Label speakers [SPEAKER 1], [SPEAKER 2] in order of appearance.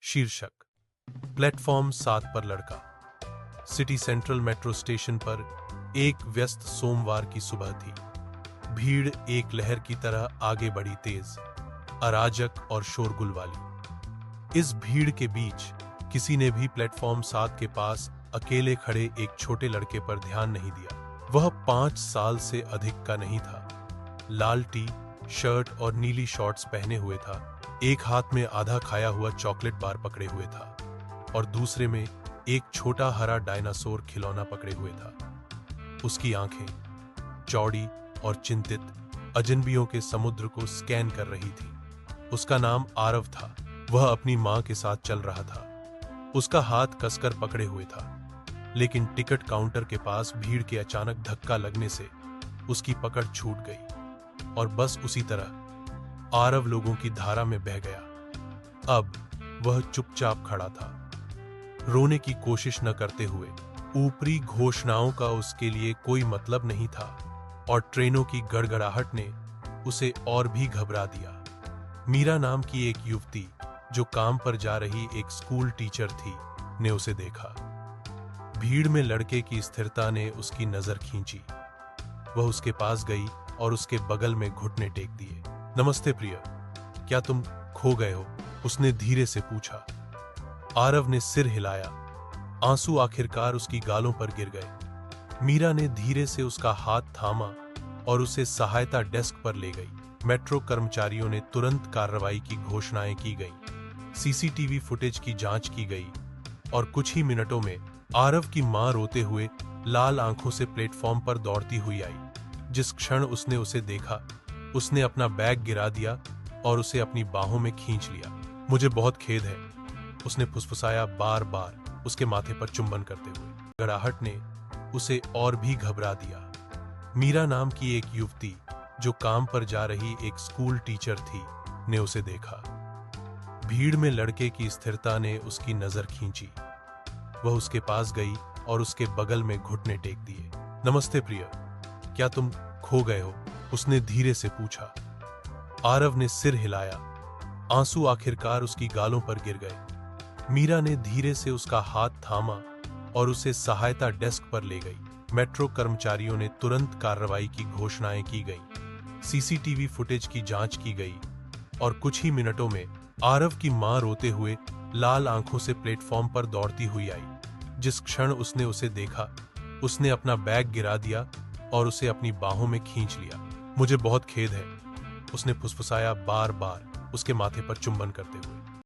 [SPEAKER 1] शीर्षक प्लेटफॉर्म 7 पर लड़का। सिटी सेंट्रल मेट्रो स्टेशन पर एक व्यस्त सोमवार की सुबह थी। भीड़ एक लहर की तरह आगे बढ़ी, तेज, अराजक और शोरगुल वाली। इस भीड़ के बीच किसी ने भी प्लेटफॉर्म 7 के पास अकेले खड़े एक छोटे लड़के पर ध्यान नहीं दिया। वह 5 साल से अधिक का नहीं था। लाल टी शर्ट और नीली शॉर्ट्स पहने हुए था। एक हाथ में आधा खाया हुआ चॉकलेट बार पकड़े हुए था और दूसरे में एक छोटा हरा डायनासोर खिलौना पकड़े हुए था। उसकी आंखें चौड़ी और चिंतित अजनबियों के समुद्र को स्कैन कर रही थी। उसका नाम आरव था। वह अपनी मां के साथ चल रहा था। उसका हाथ कसकर पकड़े हुए था, लेकिन टिकट काउंटर के पास भीड़ के अचानक धक्का लगने से उसकी पकड़ छूट गई और बस उसी तरह आरव लोगों की धारा में बह गया। अब वह चुपचाप खड़ा था, रोने की कोशिश न करते हुए। ऊपरी घोषणाओं का उसके लिए कोई मतलब नहीं था और ट्रेनों की गड़गड़ाहट ने उसे और भी घबरा दिया। मीरा नाम की एक युवती जो काम पर जा रही एक स्कूल टीचर थी, ने उसे देखा। भीड़ में लड़के की स्थिरता ने उसकी नजर खींची। वह उसके पास गई और उसके बगल में घुटने टेक दिए। नमस्ते प्रिय, क्या तुम खो गए हो? उसने धीरे से पूछा। आरव ने सिर हिलाया। आंसू आखिरकार उसकी गालों पर गिर गए। मीरा ने धीरे से उसका हाथ थामा और उसे सहायता डेस्क पर ले गई। मेट्रो कर्मचारियों ने तुरंत कार्रवाई की घोषणाएं की गईं। सीसीटीवी फुटेज की जांच की गई और कुछ ही मिनटों में आरव की मां रोते हुए लाल आंखों से प्लेटफॉर्म पर दौड़ती हुई आई। जिस क्षण उसने उसे देखा, उसने अपना बैग गिरा दिया और उसे अपनी बाहों में खींच लिया। मुझे बहुत खेद है, उसने फुसफुसाया, बार बार उसके माथे पर चुंबन करते हुए। गड़गड़ाहट ने उसे और भी घबरा दिया। मीरा नाम की एक युवती जो काम पर जा रही एक स्कूल टीचर थी, ने उसे देखा। भीड़ में लड़के की स्थिरता ने उसकी नजर खींची। वह उसके पास गई और उसके बगल में घुटने टेक दिए। नमस्ते प्रिय, क्या तुम खो गए हो? उसने धीरे से पूछा। आरव ने सिर हिलाया। आंसू आखिरकार उसकी गालों पर गिर गए। मीरा ने धीरे से उसका हाथ थामा और उसे सहायता डेस्क पर ले गई। मेट्रो कर्मचारियों ने तुरंत कार्रवाई की घोषणाएं की गईं। सीसीटीवी फुटेज की जांच की गई और कुछ ही मिनटों में आरव की मां रोते हुए लाल आंखों से प्लेटफॉर्म पर दौड़ती हुई आई। जिस क्षण उसने उसे देखा, उसने अपना बैग गिरा दिया और उसे अपनी बाहों में खींच लिया। मुझे बहुत खेद है, उसने फुसफुसाया, बार बार उसके माथे पर चुंबन करते हुए।